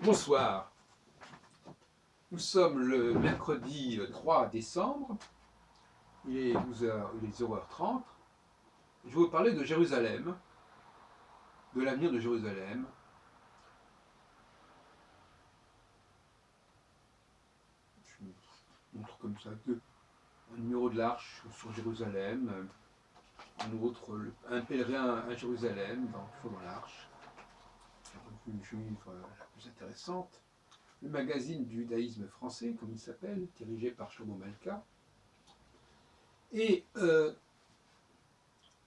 Bonsoir, nous sommes le mercredi 3 décembre, il est 12h, il est 0h30. Je vais vous parler de Jérusalem, de l'avenir de Jérusalem. Je vous montre comme ça un numéro de l'arche sur Jérusalem, un autre, un pèlerin à Jérusalem, toujours dans l'arche, la revue juive la plus intéressante. Le magazine du judaïsme français, comme il s'appelle, dirigé par Shlomo Malka. Et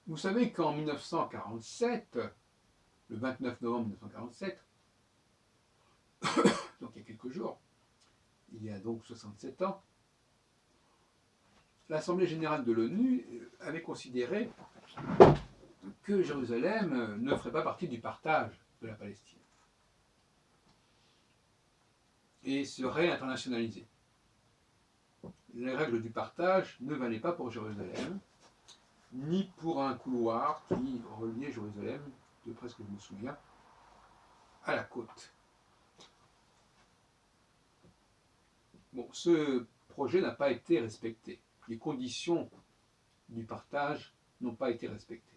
vous savez qu'en 1947, le 29 novembre 1947, donc il y a quelques jours, il y a donc 67 ans, l'Assemblée générale de l'ONU avait considéré que Jérusalem ne ferait pas partie du partage de la Palestine et serait internationalisée. Les règles du partage ne valaient pas pour Jérusalem, ni pour un couloir qui reliait Jérusalem, de presque je me souviens, à la côte. Bon, ce projet n'a pas été respecté. Les conditions du partage n'ont pas été respectées.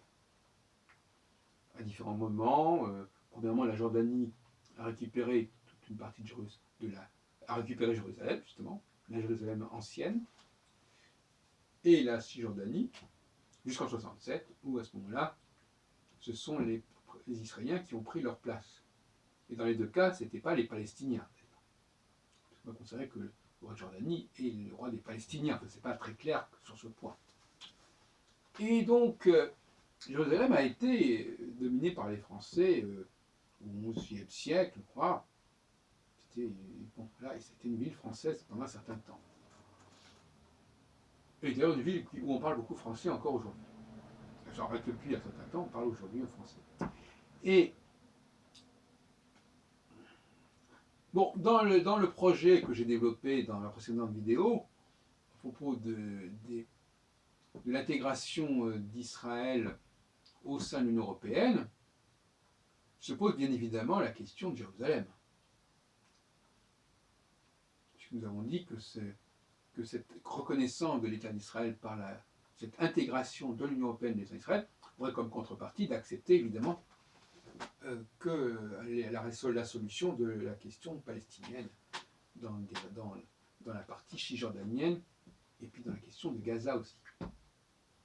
À différents moments, premièrement, la Jordanie a récupéré toute une partie a récupéré Jérusalem, justement, la Jérusalem ancienne, et la Cisjordanie, jusqu'en 67, où à ce moment-là, ce sont les Israéliens qui ont pris leur place. Et dans les deux cas, ce n'étaient pas les Palestiniens. On considérait que le roi de Jordanie est le roi des Palestiniens. Enfin, ce n'est pas très clair sur ce point. Et donc, Jérusalem a été dominée par les Français au XIe siècle, je crois. C'était une ville française pendant un certain temps. Et d'ailleurs, une ville où on parle beaucoup français encore aujourd'hui. J'en reste depuis un certain temps, on parle aujourd'hui en français. Et bon, dans le projet que j'ai développé dans la précédente vidéo, à propos de l'intégration d'Israël au sein de l'Union européenne, se pose bien évidemment la question de Jérusalem. Puisque nous avons dit que cette reconnaissance de l'État d'Israël par cette intégration de l'Union européenne de l'État d'Israël aurait comme contrepartie d'accepter évidemment que la solution de la question palestinienne dans la partie cisjordanienne et puis dans la question de Gaza aussi.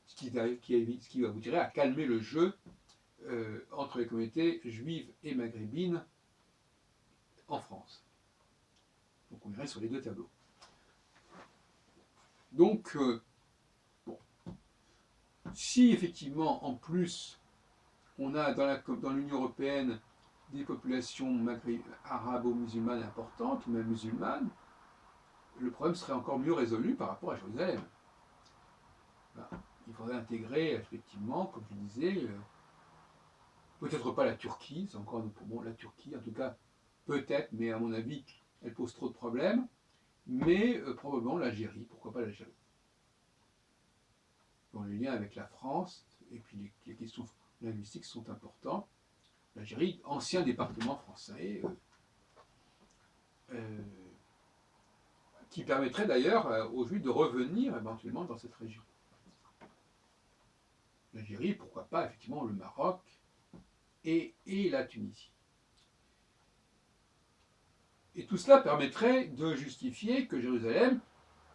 Ce qui aboutirait à calmer le jeu entre les communautés juives et maghrébines en France. Donc on irait sur les deux tableaux. Donc, bon, si effectivement en plus on a dans l'Union européenne des populations arabo-musulmanes importantes, ou même musulmanes, le problème serait encore mieux résolu par rapport à Jérusalem. Voilà. Il faudrait intégrer effectivement, comme je disais, peut-être pas la Turquie, c'est encore bon, la Turquie en tout cas, peut-être, mais à mon avis, elle pose trop de problèmes, mais probablement l'Algérie, pourquoi pas l'Algérie. Dans le lien avec la France, et puis les questions linguistiques sont importantes. L'Algérie, ancien département français, qui permettrait d'ailleurs aux Juifs de revenir éventuellement dans cette région. L'Algérie, pourquoi pas effectivement le Maroc et la Tunisie. Et tout cela permettrait de justifier que Jérusalem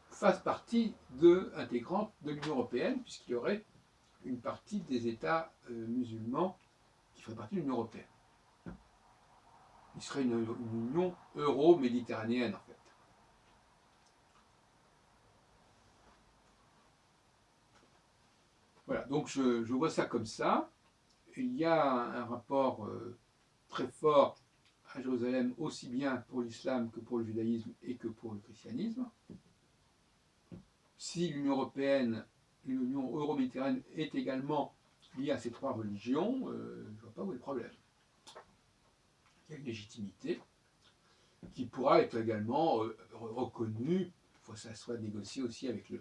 fasse partie intégrante de l'Union européenne, puisqu'il y aurait une partie des États musulmans qui feraient partie de l'Union européenne. Il serait une union euro-méditerranéenne en fait. Voilà, donc je vois ça comme ça. Il y a un rapport très fort à Jérusalem, aussi bien pour l'islam que pour le judaïsme et que pour le christianisme. Si l'Union européenne, l'Union euro-méditerranéenne est également liée à ces trois religions, je ne vois pas où est le problème. Il y a une légitimité qui pourra être également reconnue, il faut que ça soit négocié aussi avec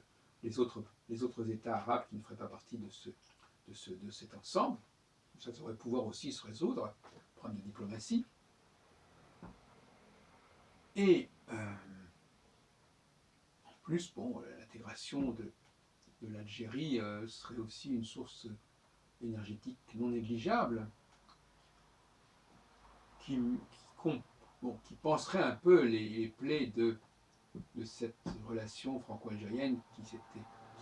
les autres États arabes qui ne feraient pas partie de cet ensemble. Ça devrait pouvoir aussi se résoudre, problème de diplomatie. Et en plus, bon, l'intégration de l'Algérie serait aussi une source énergétique non négligeable, qui, qui panserait un peu les plaies de cette relation franco-algérienne qui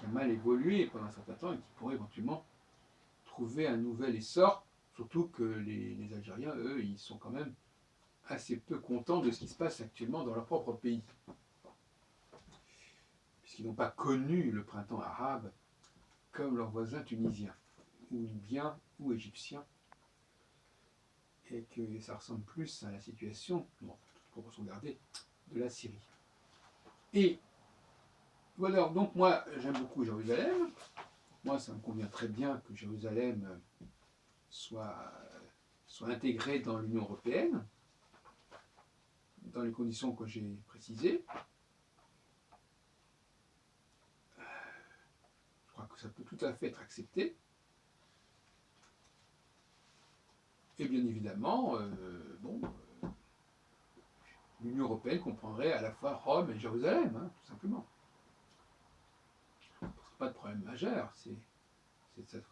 a mal évolué pendant un certain temps et qui pourrait éventuellement trouver un nouvel essor, surtout que les Algériens, eux, ils sont quand même assez peu contents de ce qui se passe actuellement dans leur propre pays, puisqu'ils n'ont pas connu le printemps arabe comme leurs voisins tunisiens, ou libyens, ou égyptiens, et que ça ressemble plus à la situation, bon, toute proportion gardée, de la Syrie. Et voilà, donc moi j'aime beaucoup Jérusalem. Moi ça me convient très bien que Jérusalem soit intégrée dans l'Union européenne, dans les conditions que j'ai précisées. Je crois que ça peut tout à fait être accepté. Et bien évidemment, l'Union européenne comprendrait à la fois Rome et Jérusalem, hein, tout simplement. Ce n'est pas de problème majeur, ça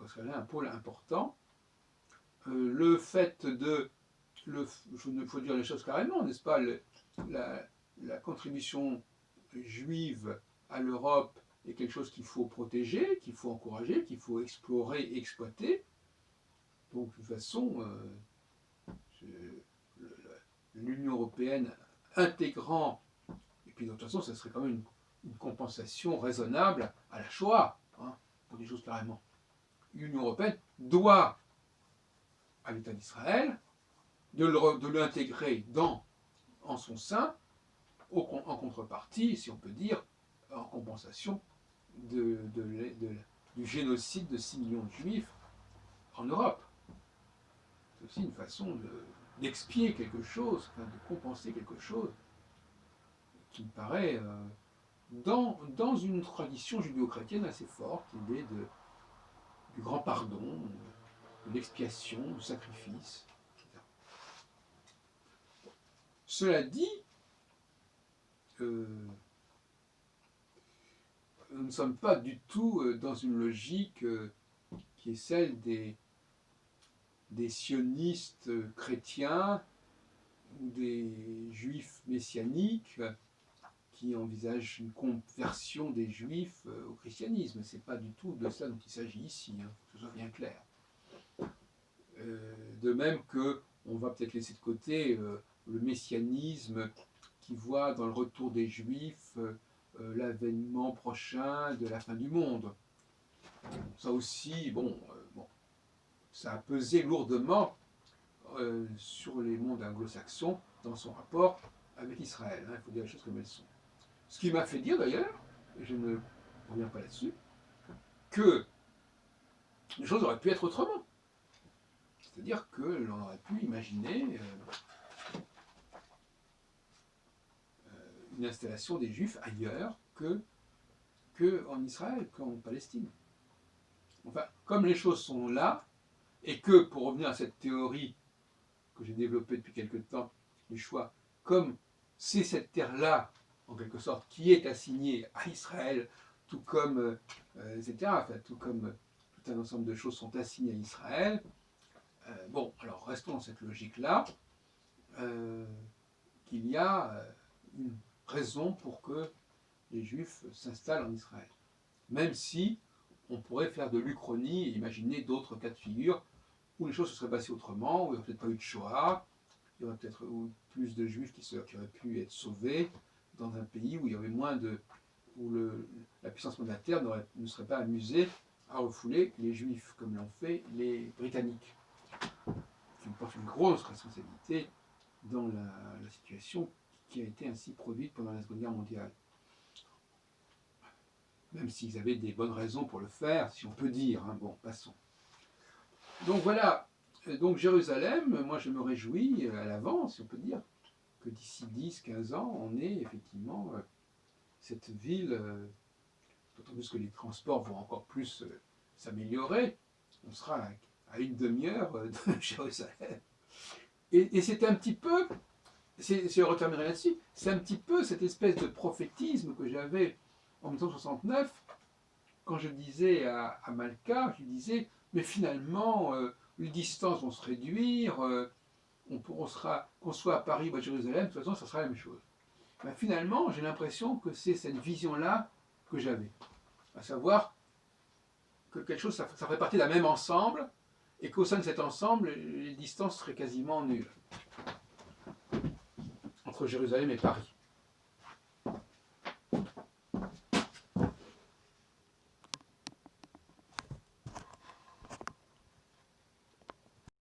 serait là un pôle important. Le fait de, il faut dire les choses carrément, n'est-ce pas, la contribution juive à l'Europe est quelque chose qu'il faut protéger, qu'il faut encourager, qu'il faut explorer et exploiter. Donc de toute façon, l'Union européenne intégrant, et puis de toute façon, ça serait quand même une compensation raisonnable à la Shoah, hein, pour des choses carrément. L'Union européenne doit à l'État d'Israël de l'intégrer en son sein, en contrepartie, si on peut dire, en compensation du génocide de 6 millions de juifs en Europe. C'est aussi une façon d'expier quelque chose, de compenser quelque chose qui me paraît, dans une tradition judéo-chrétienne assez forte, l'idée du grand pardon, de l'expiation, du sacrifice, etc. Cela dit, nous ne sommes pas du tout dans une logique qui est celle des sionistes chrétiens ou des juifs messianiques qui envisagent une conversion des juifs au christianisme. Ce n'est pas du tout de cela dont il s'agit ici, hein, que ce soit bien clair. De même qu'on va peut-être laisser de côté le messianisme qui voit dans le retour des juifs l'avènement prochain de la fin du monde. Ça aussi, ça a pesé lourdement sur les mondes anglo-saxons dans son rapport avec Israël. Hein, il faut dire les choses comme elles sont. Ce qui m'a fait dire d'ailleurs, et je ne reviens pas là-dessus, que les choses auraient pu être autrement. C'est-à-dire que l'on aurait pu imaginer une installation des Juifs ailleurs qu'en Israël, qu'en Palestine. Enfin, comme les choses sont là, et que, pour revenir à cette théorie que j'ai développée depuis quelque temps, du choix, comme c'est cette terre-là, en quelque sorte, qui est assignée à Israël, tout comme, etc., enfin, tout comme tout un ensemble de choses sont assignées à Israël, alors restons dans cette logique-là, qu'il y a une raison pour que les Juifs s'installent en Israël. Même si on pourrait faire de l'Uchronie et imaginer d'autres cas de figure où les choses se seraient passées autrement, où il n'y aurait peut-être pas eu de Shoah, il y aurait peut-être plus de Juifs qui auraient pu être sauvés dans un pays où il y avait moins de... où la puissance monétaire ne serait pas amusée à refouler les Juifs, comme l'ont fait les Britanniques, qui portent une grosse responsabilité dans la situation qui a été ainsi produite pendant la Seconde Guerre mondiale. Même s'ils avaient des bonnes raisons pour le faire, si on peut dire. Hein. Bon, passons. Donc voilà, donc Jérusalem, moi je me réjouis à l'avance, si on peut dire, que d'ici 10-15 ans, on ait effectivement cette ville, d'autant plus que les transports vont encore plus s'améliorer, on sera à une demi-heure de Jérusalem. Et c'est un petit peu je reterminerai là-dessus, c'est un petit peu cette espèce de prophétisme que j'avais en 1969, quand je disais à Malka, je lui disais, mais finalement, les distances vont se réduire, qu'on soit à Paris ou à Jérusalem, de toute façon, ça sera la même chose. Ben, finalement, j'ai l'impression que c'est cette vision-là que j'avais, à savoir que quelque chose, ça ferait partie d'un même ensemble, et qu'au sein de cet ensemble, les distances seraient quasiment nulles entre Jérusalem et Paris.